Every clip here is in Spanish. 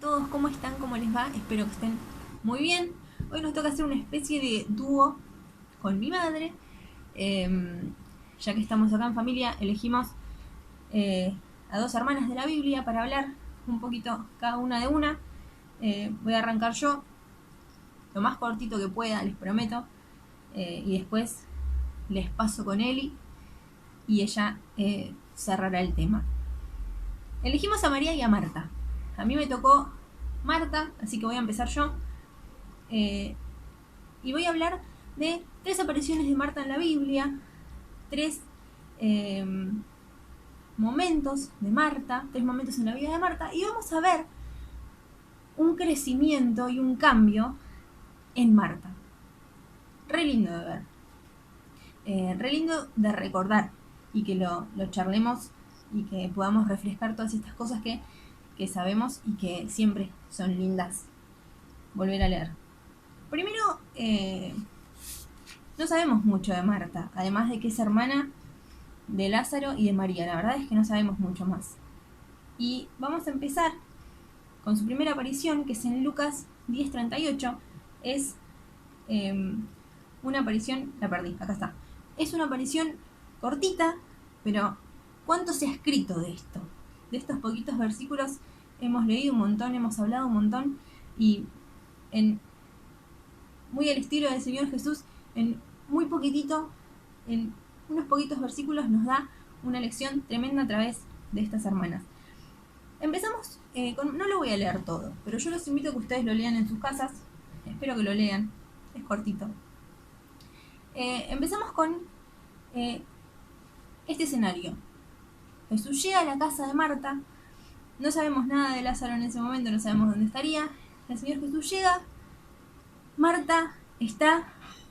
todos, ¿cómo están? ¿Cómo les va? Espero que estén muy bien. Hoy nos toca hacer una especie de dúo con mi madre. Ya que estamos acá en familia, elegimos a dos hermanas de la Biblia para hablar un poquito cada una de una. Voy a arrancar yo, lo más cortito que pueda, les prometo. Y después les paso con Eli y ella cerrará el tema. Elegimos a María y a Marta. A mí me tocó Marta, así que voy a empezar yo. Y voy a hablar de 3 apariciones de Marta en la Biblia, 3 momentos de Marta, 3 momentos en la vida de Marta, y vamos a ver un crecimiento y un cambio en Marta. Re lindo de ver. Re lindo de recordar y que lo charlemos y que podamos refrescar todas estas cosas que sabemos y que siempre son lindas volver a leer. Primero, no sabemos mucho de Marta, además de que es hermana de Lázaro y de María. La verdad es que no sabemos mucho más. Y vamos a empezar con su primera aparición, que es en Lucas 10:38. Es una aparición, la perdí, acá está. Es una aparición cortita, pero ¿cuánto se ha escrito de esto? De estos poquitos versículos hemos leído un montón, hemos hablado un montón, y muy al estilo del Señor Jesús, en muy poquitito, en unos poquitos versículos nos da una lección tremenda a través de estas hermanas. Empezamos no lo voy a leer todo, pero yo los invito a que ustedes lo lean en sus casas. Espero que lo lean, es cortito. Empezamos con este escenario. Jesús llega a la casa de Marta. No sabemos nada de Lázaro en ese momento, no sabemos dónde estaría. El Señor Jesús llega. Marta está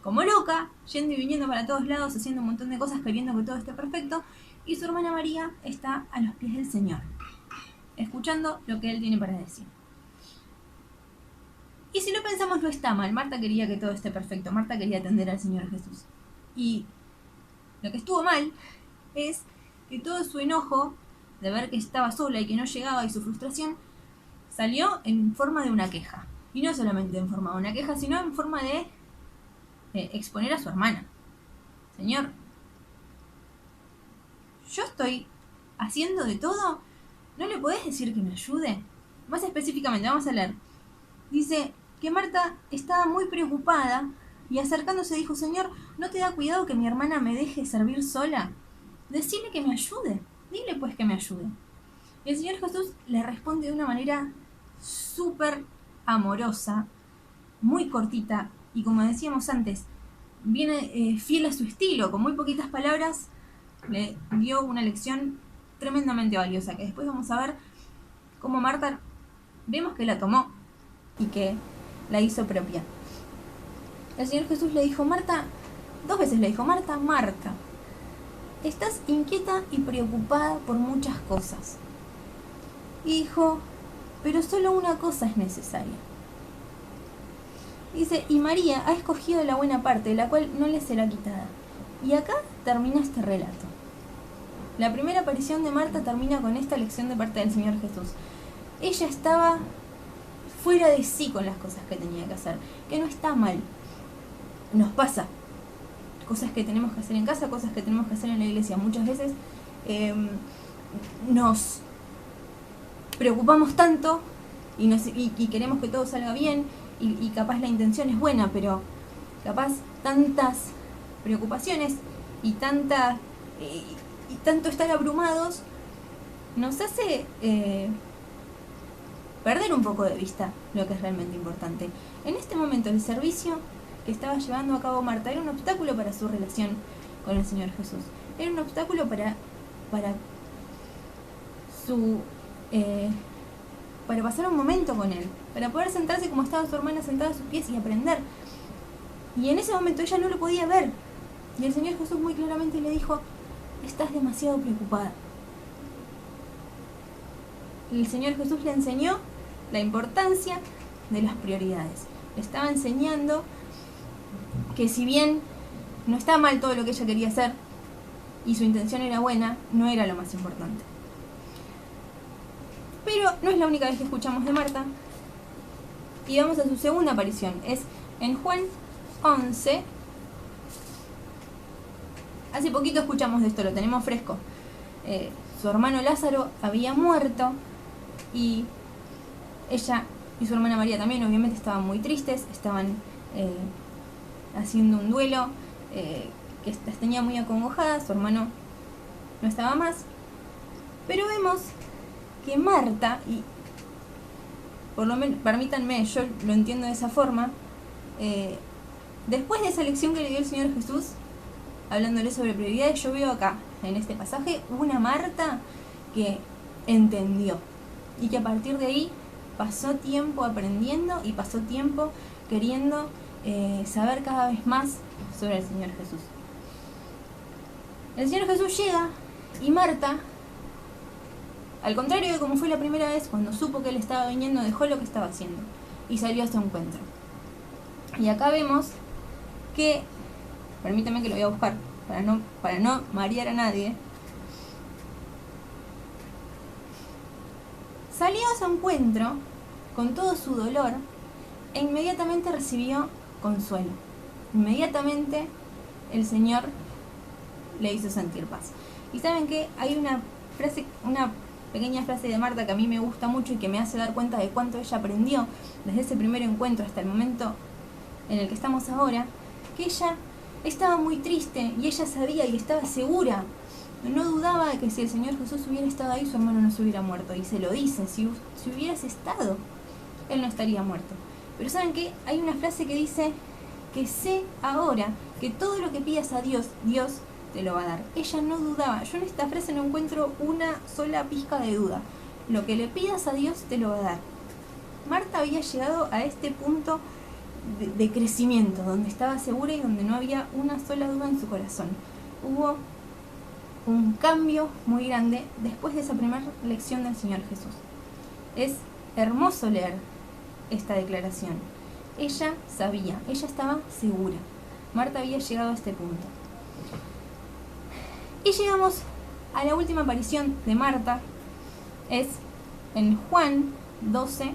como loca, yendo y viniendo para todos lados, haciendo un montón de cosas, queriendo que todo esté perfecto. Y su hermana María está a los pies del Señor, escuchando lo que Él tiene para decir. Y si lo pensamos, no está mal. Marta quería que todo esté perfecto. Marta quería atender al Señor Jesús. Y lo que estuvo mal es que todo su enojo de ver que estaba sola y que no llegaba, y su frustración, salió en forma de una queja. Y no solamente en forma de una queja, sino en forma de exponer a su hermana. Señor, yo estoy haciendo de todo, ¿no le podés decir que me ayude? Más específicamente, vamos a leer. Dice que Marta estaba muy preocupada y acercándose dijo: Señor, ¿no te da cuidado que mi hermana me deje servir sola? Decile que me ayude, dile pues que me ayude. Y el Señor Jesús le responde de una manera súper amorosa, muy cortita, y como decíamos antes, viene fiel a su estilo. Con muy poquitas palabras le dio una lección tremendamente valiosa, que después vamos a ver cómo Marta vemos que la tomó y que la hizo propia. El Señor Jesús le dijo: Marta, 2 veces le dijo: Marta, Marta, estás inquieta y preocupada por muchas cosas. Y dijo: pero solo una cosa es necesaria. Dice: y María ha escogido la buena parte, la cual no le será quitada. Y acá termina este relato. La primera aparición de Marta termina con esta lección de parte del Señor Jesús. Ella estaba fuera de sí con las cosas que tenía que hacer, que no está mal. Nos pasa. Cosas que tenemos que hacer en casa, cosas que tenemos que hacer en la iglesia. Muchas veces nos preocupamos tanto y queremos que todo salga bien, y capaz la intención es buena, pero capaz tantas preocupaciones y tanto estar abrumados nos hace perder un poco de vista lo que es realmente importante. En este momento, el servicio que estaba llevando a cabo Marta era un obstáculo para su relación con el Señor Jesús. Era un obstáculo para pasar un momento con Él, para poder sentarse como estaba su hermana sentada a sus pies y aprender. Y en ese momento ella no lo podía ver. Y el Señor Jesús muy claramente le dijo: estás demasiado preocupada. El Señor Jesús le enseñó la importancia de las prioridades. Le estaba enseñando que si bien no está mal todo lo que ella quería hacer y su intención era buena, no era lo más importante. Pero no es la única vez que escuchamos de Marta. Y vamos a su segunda aparición. Es en Juan 11. Hace poquito escuchamos de esto, lo tenemos fresco. Su hermano Lázaro había muerto y ella y su hermana María también obviamente estaban muy tristes, estaban haciendo un duelo que las tenía muy acongojadas. Su hermano no estaba más, pero vemos que Marta, y por lo menos, permítanme, yo lo entiendo de esa forma, después de esa lección que le dio el Señor Jesús, hablándole sobre prioridades, yo veo acá, en este pasaje, una Marta que entendió y que a partir de ahí pasó tiempo aprendiendo y pasó tiempo queriendo saber cada vez más sobre el Señor Jesús. El Señor Jesús llega y Marta, al contrario de como fue la primera vez, cuando supo que Él estaba viniendo, dejó lo que estaba haciendo y salió a su encuentro. Y acá vemos que, permítame que lo voy a buscar para no marear a nadie, salió a su encuentro con todo su dolor e inmediatamente recibió consuelo. Inmediatamente el Señor le hizo sentir paz. Y saben que hay una pequeña frase de Marta que a mí me gusta mucho y que me hace dar cuenta de cuánto ella aprendió desde ese primer encuentro hasta el momento en el que estamos ahora, que ella estaba muy triste y ella sabía y estaba segura, no dudaba de que si el Señor Jesús hubiera estado ahí, su hermano no se hubiera muerto. Y se lo dice, si hubieras estado, él no estaría muerto. Pero ¿saben qué? Hay una frase que dice que sé ahora que todo lo que pidas a Dios, Dios te lo va a dar. Ella no dudaba. Yo en esta frase no encuentro una sola pizca de duda. Lo que le pidas a Dios te lo va a dar. Marta había llegado a este punto de crecimiento, donde estaba segura y donde no había una sola duda en su corazón. Hubo un cambio muy grande después de esa primera lección del Señor Jesús. Es hermoso leer esta declaración. Ella sabía, ella estaba segura. Marta había llegado a este punto. Y llegamos a la última aparición de Marta. Es en Juan 12.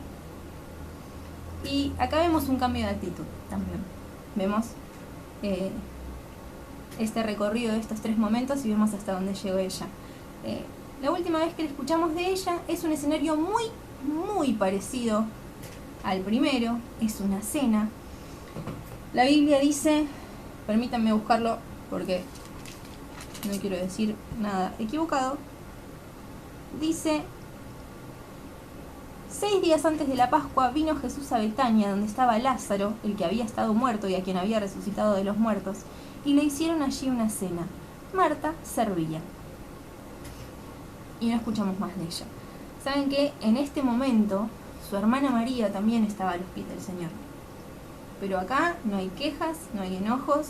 Y acá vemos un cambio de actitud también. Vemos este recorrido de estos 3 momentos y vemos hasta dónde llegó ella. La última vez que le escuchamos de ella es un escenario muy, muy parecido al primero. Es una cena. La Biblia dice, permítanme buscarlo porque no quiero decir nada equivocado. Dice: 6 días antes de la Pascua vino Jesús a Betania, donde estaba Lázaro, el que había estado muerto y a quien había resucitado de los muertos, y le hicieron allí una cena. Marta servía. Y no escuchamos más de ella. Saben que en este momento su hermana María también estaba a los pies del Señor. Pero acá no hay quejas, no hay enojos,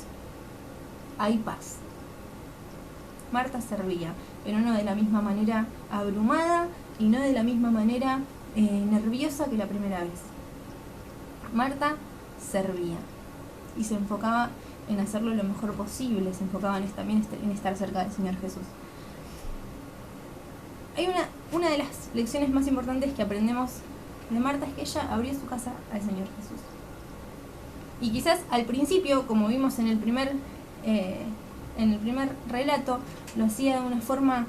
hay paz. Marta servía, pero no de la misma manera abrumada y no de la misma manera nerviosa que la primera vez. Marta servía y se enfocaba en hacerlo lo mejor posible, se enfocaba también en estar cerca del Señor Jesús. Hay una de las lecciones más importantes que aprendemos de Marta, es que ella abrió su casa al Señor Jesús. Y quizás al principio, como vimos en el primer relato, lo hacía de una forma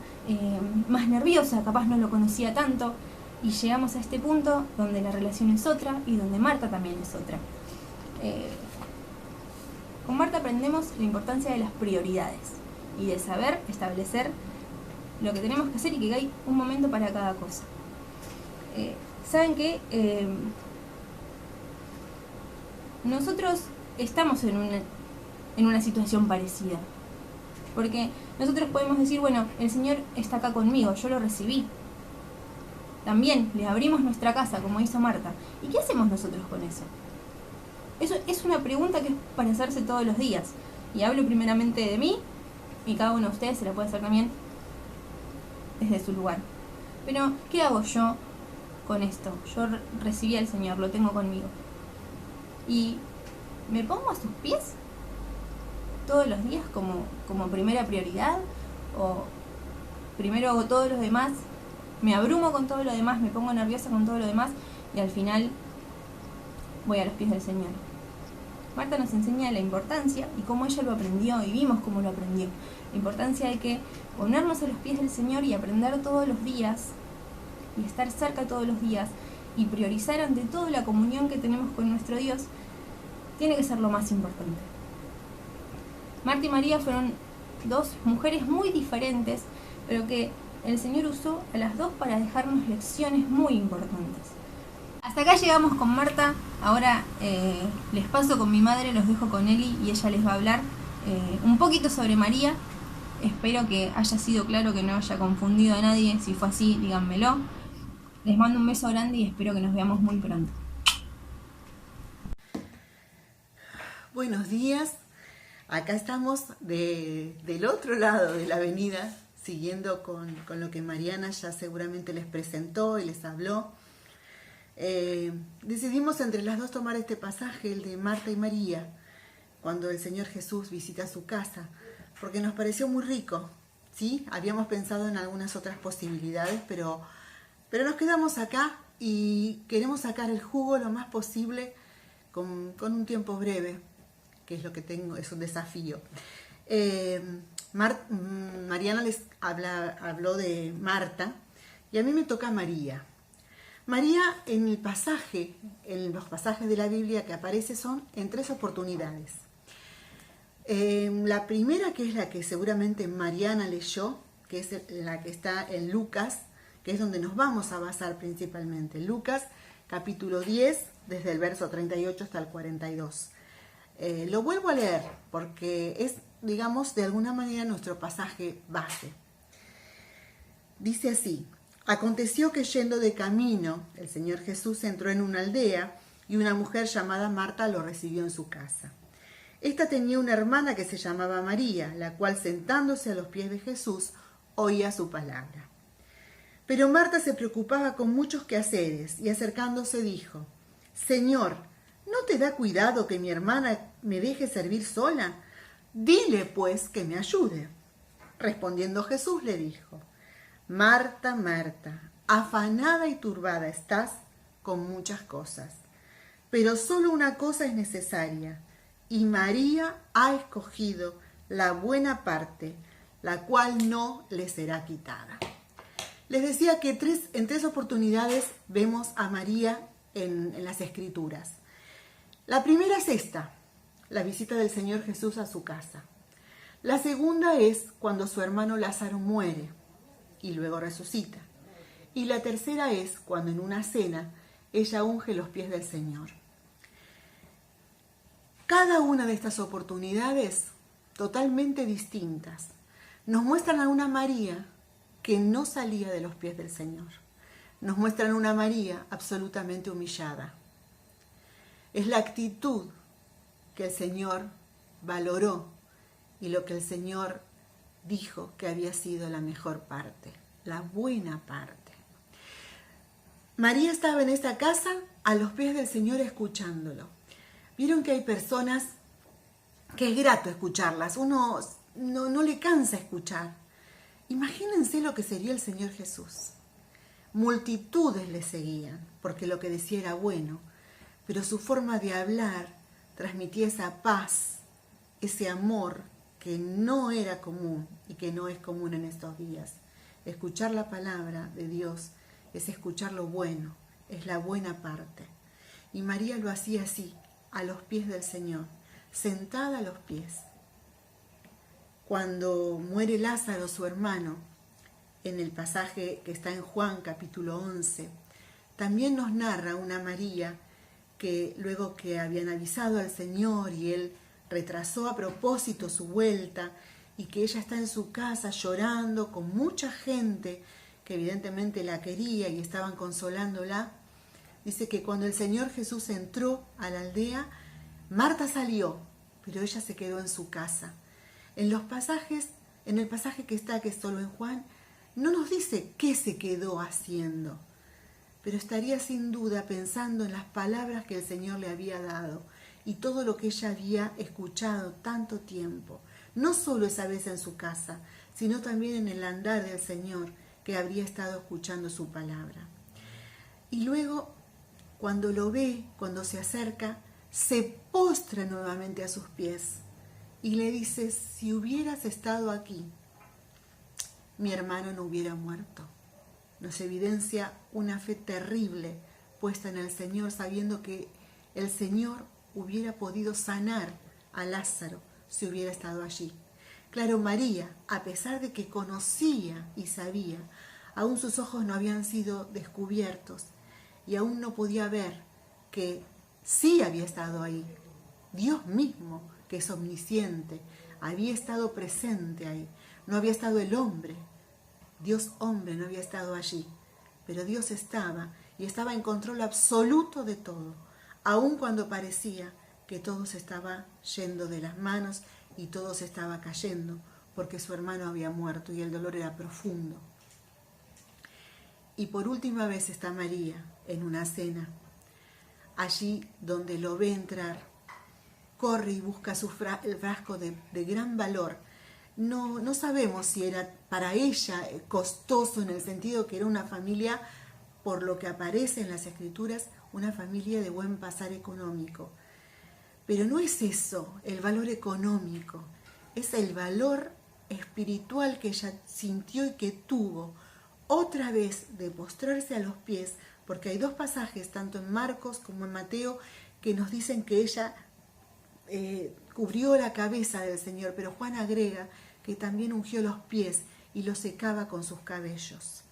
más nerviosa, capaz no lo conocía tanto, y llegamos a este punto donde la relación es otra y donde Marta también es otra. Con Marta aprendemos la importancia de las prioridades y de saber establecer lo que tenemos que hacer y que hay un momento para cada cosa. ¿Saben qué? Nosotros estamos en una situación parecida. Porque nosotros podemos decir, bueno, el Señor está acá conmigo, yo lo recibí. También le abrimos nuestra casa, como hizo Marta. ¿Y qué hacemos nosotros con eso? Eso es una pregunta que es para hacerse todos los días. Y hablo primeramente de mí, y cada uno de ustedes se la puede hacer también desde su lugar. Pero, ¿qué hago yo con esto? Yo recibí al Señor, lo tengo conmigo. ¿Y me pongo a sus pies todos los días como primera prioridad? ¿O primero hago todo lo demás, me abrumo con todo lo demás, me pongo nerviosa con todo lo demás y al final voy a los pies del Señor. Marta nos enseña la importancia y cómo ella lo aprendió, y vimos cómo lo aprendió. La importancia de que ponernos a los pies del Señor y aprender todos los días, y estar cerca todos los días, y priorizar ante todo la comunión que tenemos con nuestro Dios, tiene que ser lo más importante. Marta y María fueron dos mujeres muy diferentes, pero que el Señor usó a las dos para dejarnos lecciones muy importantes. Hasta acá llegamos con Marta. Ahora les paso con mi madre, los dejo con Eli y ella les va a hablar un poquito sobre María. Espero que haya sido claro, que no haya confundido a nadie. Si fue así, díganmelo. Les mando un beso grande y espero que nos veamos muy pronto. Buenos días. Acá estamos del otro lado de la avenida, siguiendo con lo que Mariana ya seguramente les presentó y les habló. Decidimos entre las dos tomar este pasaje, el de Marta y María, cuando el Señor Jesús visita su casa, porque nos pareció muy rico, ¿sí? Habíamos pensado en algunas otras posibilidades, pero nos quedamos acá y queremos sacar el jugo lo más posible con un tiempo breve, que es lo que tengo, es un desafío. Mariana les habló de Marta y a mí me toca María. María en los pasajes de la Biblia que aparece son en 3 oportunidades. La primera, que es la que seguramente Mariana leyó, que es la que está en Lucas, que es donde nos vamos a basar principalmente. Lucas capítulo 10, desde el verso 38 hasta el 42. Lo vuelvo a leer porque es, digamos, de alguna manera nuestro pasaje base. Dice así: aconteció que yendo de camino, el Señor Jesús entró en una aldea y una mujer llamada Marta lo recibió en su casa. Esta tenía una hermana que se llamaba María, la cual sentándose a los pies de Jesús oía su palabra. Pero Marta se preocupaba con muchos quehaceres y acercándose dijo: Señor, ¿no te da cuidado que mi hermana me deje servir sola? Dile pues que me ayude. Respondiendo Jesús le dijo: Marta, Marta, afanada y turbada estás con muchas cosas, pero solo una cosa es necesaria, y María ha escogido la buena parte, la cual no le será quitada. Les decía que en 3 oportunidades vemos a María en las Escrituras. La primera es esta, la visita del Señor Jesús a su casa. La segunda es cuando su hermano Lázaro muere y luego resucita. Y la tercera es cuando en una cena ella unge los pies del Señor. Cada una de estas oportunidades, totalmente distintas, nos muestran a una María que no salía de los pies del Señor. Nos muestran a una María absolutamente humillada. Es la actitud que el Señor valoró y lo que el Señor dijo que había sido la mejor parte, la buena parte. María estaba en esta casa a los pies del Señor escuchándolo. Vieron que hay personas que es grato escucharlas, uno no le cansa escuchar. Imagínense lo que sería el Señor Jesús. Multitudes le seguían porque lo que decía era bueno, pero su forma de hablar transmitía esa paz, ese amor que no era común y que no es común en estos días. Escuchar la palabra de Dios es escuchar lo bueno, es la buena parte. Y María lo hacía así, a los pies del Señor, sentada a los pies. Cuando muere Lázaro, su hermano, en el pasaje que está en Juan capítulo 11, también nos narra una María que luego que habían avisado al Señor y él retrasó a propósito su vuelta y que ella está en su casa llorando con mucha gente que evidentemente la quería y estaban consolándola, dice que cuando el Señor Jesús entró a la aldea, Marta salió, pero ella se quedó en su casa. En el pasaje que es solo en Juan, no nos dice qué se quedó haciendo, pero estaría sin duda pensando en las palabras que el Señor le había dado y todo lo que ella había escuchado tanto tiempo, no solo esa vez en su casa, sino también en el andar del Señor que habría estado escuchando su palabra. Y luego Cuando lo ve, cuando se acerca, se postra nuevamente a sus pies y le dice: si hubieras estado aquí, mi hermano no hubiera muerto. Nos evidencia una fe terrible puesta en el Señor, sabiendo que el Señor hubiera podido sanar a Lázaro si hubiera estado allí. Claro, María, a pesar de que conocía y sabía, aún sus ojos no habían sido descubiertos y aún no podía ver que sí había estado ahí. Dios mismo, que es omnisciente, había estado presente ahí. No había estado el hombre. Dios hombre no había estado allí. Pero Dios estaba y estaba en control absoluto de todo, aun cuando parecía que todo se estaba yendo de las manos y todo se estaba cayendo, porque su hermano había muerto y el dolor era profundo. Y por última vez está María en una cena, allí donde lo ve entrar, corre y busca el frasco de gran valor. No sabemos si era para ella costoso, en el sentido que era una familia, por lo que aparece en las Escrituras, una familia de buen pasar económico. Pero no es eso, el valor económico, es el valor espiritual que ella sintió y que tuvo otra vez de postrarse a los pies, porque hay dos pasajes, tanto en Marcos como en Mateo, que nos dicen que ella cubrió la cabeza del Señor, pero Juan agrega que también ungió los pies y los secaba con sus cabellos.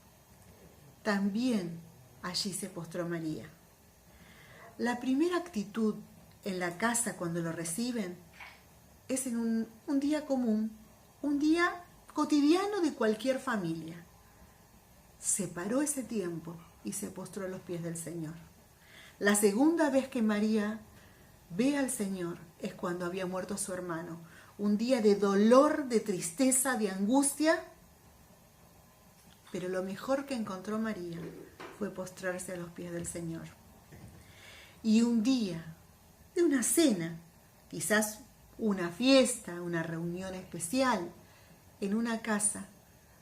También allí se postró María. La primera actitud en la casa cuando lo reciben es en un día común, un día cotidiano de cualquier familia. Separó ese tiempo y se postró a los pies del Señor. La segunda vez que María ve al Señor es cuando había muerto su hermano. Un día de dolor, de tristeza, de angustia. Pero lo mejor que encontró María fue postrarse a los pies del Señor. Y un día de una cena, quizás una fiesta, una reunión especial, en una casa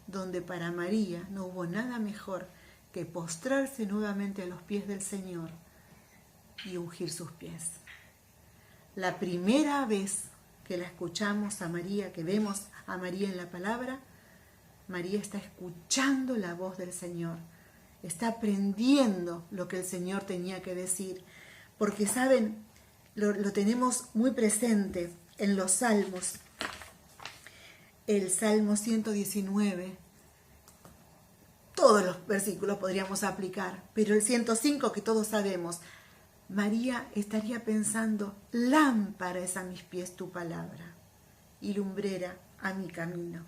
donde para María no hubo nada mejor que postrarse nuevamente a los pies del Señor y ungir sus pies. La primera vez que la escuchamos a María, que vemos a María en la palabra, María está escuchando la voz del Señor, está aprendiendo lo que el Señor tenía que decir, porque saben, lo tenemos muy presente en los salmos. El Salmo 119, todos los versículos podríamos aplicar, pero el 105 que todos sabemos, María estaría pensando: lámpara es a mis pies tu palabra y lumbrera a mi camino.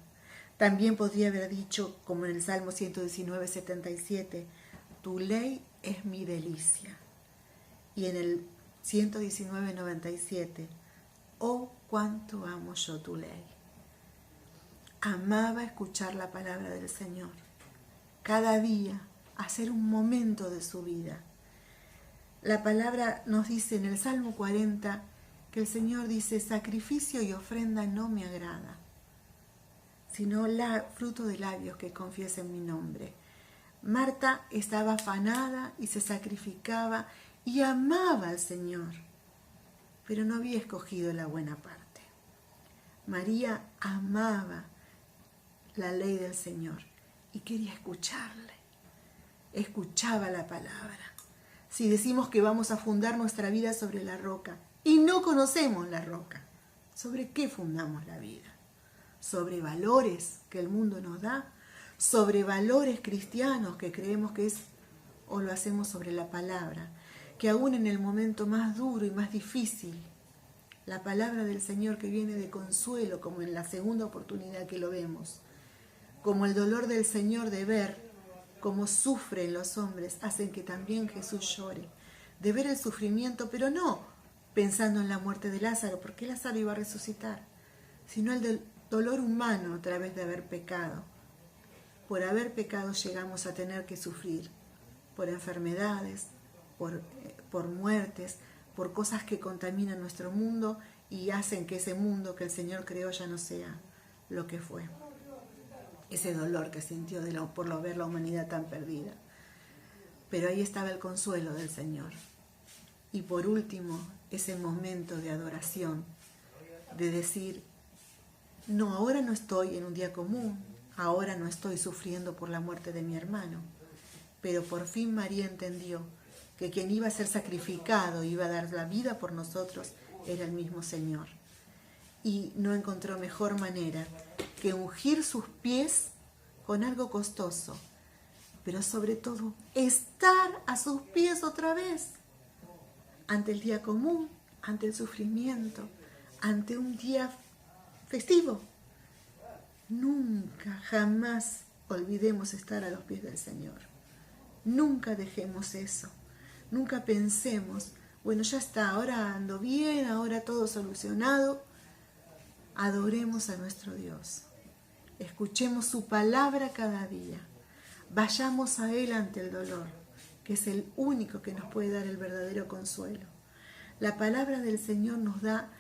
También podría haber dicho, como en el Salmo 119, 77, tu ley es mi delicia. Y en el 119, 97, oh, cuánto amo yo tu ley. Amaba escuchar la palabra del Señor. Cada día, hacer un momento de su vida. La palabra nos dice en el Salmo 40 que el Señor dice: sacrificio y ofrenda no me agrada, sino fruto de labios que confiesen mi nombre. Marta estaba afanada y se sacrificaba y amaba al Señor, pero no había escogido la buena parte. María amaba la ley del Señor y quería escucharle. Escuchaba la palabra. Si decimos que vamos a fundar nuestra vida sobre la roca y no conocemos la roca, ¿sobre qué fundamos la vida? ¿Sobre valores que el mundo nos da? ¿Sobre valores cristianos que creemos que es? ¿O lo hacemos sobre la palabra? Que aún en el momento más duro y más difícil, la palabra del Señor que viene de consuelo, como en la segunda oportunidad que lo vemos, como el dolor del Señor de ver cómo sufren los hombres, hacen que también Jesús llore, de ver el sufrimiento, pero no pensando en la muerte de Lázaro, porque Lázaro iba a resucitar, sino el del dolor humano a través de haber pecado. Por haber pecado llegamos a tener que sufrir, por enfermedades, por muertes, por cosas que contaminan nuestro mundo y hacen que ese mundo que el Señor creó ya no sea lo que fue. Ese dolor que sintió por ver la humanidad tan perdida. Pero ahí estaba el consuelo del Señor. Y por último, ese momento de adoración, de decir, no, ahora no estoy en un día común, ahora no estoy sufriendo por la muerte de mi hermano, pero por fin María entendió que quien iba a ser sacrificado, iba a dar la vida por nosotros, era el mismo Señor. Y no encontró mejor manera que ungir sus pies con algo costoso, pero sobre todo estar a sus pies otra vez, ante el día común, ante el sufrimiento, ante un día festivo. Nunca, jamás olvidemos estar a los pies del Señor. Nunca dejemos eso. Nunca pensemos, bueno, ya está, ahora ando bien, ahora todo solucionado. Adoremos a nuestro Dios. Escuchemos su palabra cada día. Vayamos a Él ante el dolor, que es el único que nos puede dar el verdadero consuelo. La palabra del Señor nos da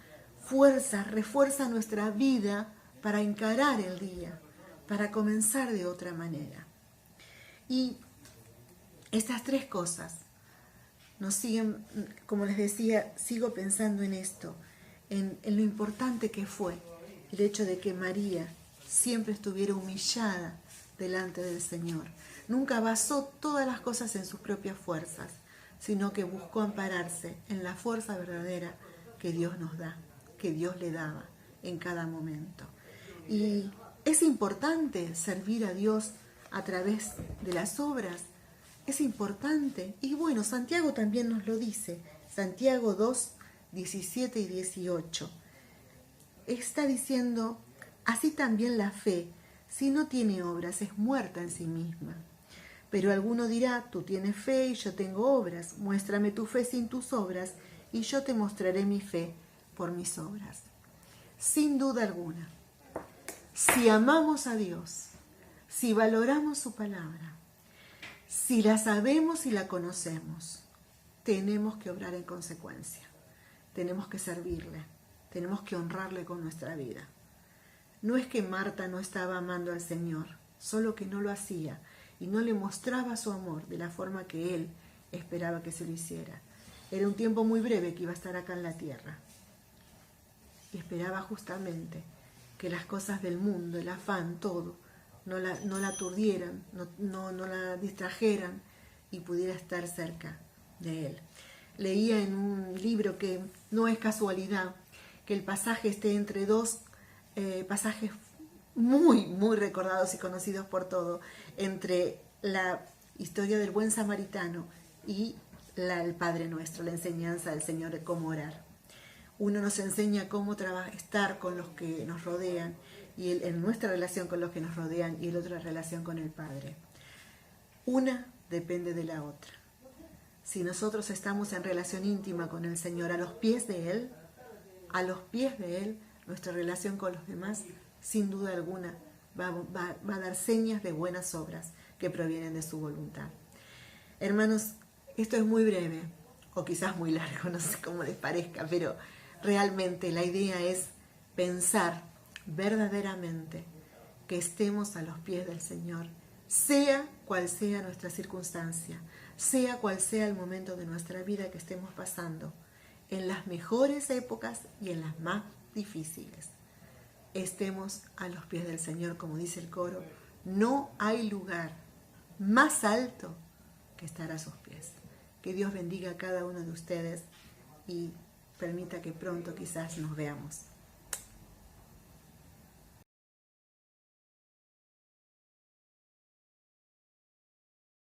fuerza, refuerza nuestra vida para encarar el día, para comenzar de otra manera. Y estas tres cosas nos siguen, como les decía, sigo pensando en esto, en lo importante que fue el hecho de que María siempre estuviera humillada delante del Señor. Nunca basó todas las cosas en sus propias fuerzas, sino que buscó ampararse en la fuerza verdadera que Dios nos da, que Dios le daba en cada momento. Y es importante servir a Dios a través de las obras, es importante. Y bueno, Santiago también nos lo dice, Santiago 2, 17 y 18. Está diciendo, así también la fe, si no tiene obras, es muerta en sí misma. Pero alguno dirá, tú tienes fe y yo tengo obras, muéstrame tu fe sin tus obras y yo te mostraré mi fe por mis obras. Sin duda alguna, si amamos a Dios, si valoramos su palabra, si la sabemos y la conocemos, tenemos que obrar en consecuencia. Tenemos que servirle, tenemos que honrarle con nuestra vida. No es que Marta no estaba amando al Señor, solo que no lo hacía y no le mostraba su amor de la forma que Él esperaba que se lo hiciera. Era un tiempo muy breve que iba a estar acá en la tierra. Y esperaba justamente que las cosas del mundo, el afán, todo, no la aturdieran, no la distrajeran y pudiera estar cerca de Él. Leía en un libro que no es casualidad que el pasaje esté entre dos pasajes muy, muy recordados y conocidos por todo, entre la historia del buen samaritano y el Padre Nuestro, la enseñanza del Señor de cómo orar. Uno nos enseña cómo estar con los que nos rodean, y en nuestra relación con los que nos rodean, y el otro la relación con el Padre. Una depende de la otra. Si nosotros estamos en relación íntima con el Señor, a los pies de Él, nuestra relación con los demás, sin duda alguna, va a dar señas de buenas obras que provienen de su voluntad. Hermanos, esto es muy breve, o quizás muy largo, no sé cómo les parezca, pero realmente la idea es pensar verdaderamente que estemos a los pies del Señor, sea cual sea nuestra circunstancia, sea cual sea el momento de nuestra vida que estemos pasando, en las mejores épocas y en las más difíciles. Estemos a los pies del Señor, como dice el coro, no hay lugar más alto que estar a sus pies. Que Dios bendiga a cada uno de ustedes y permita que pronto quizás nos veamos.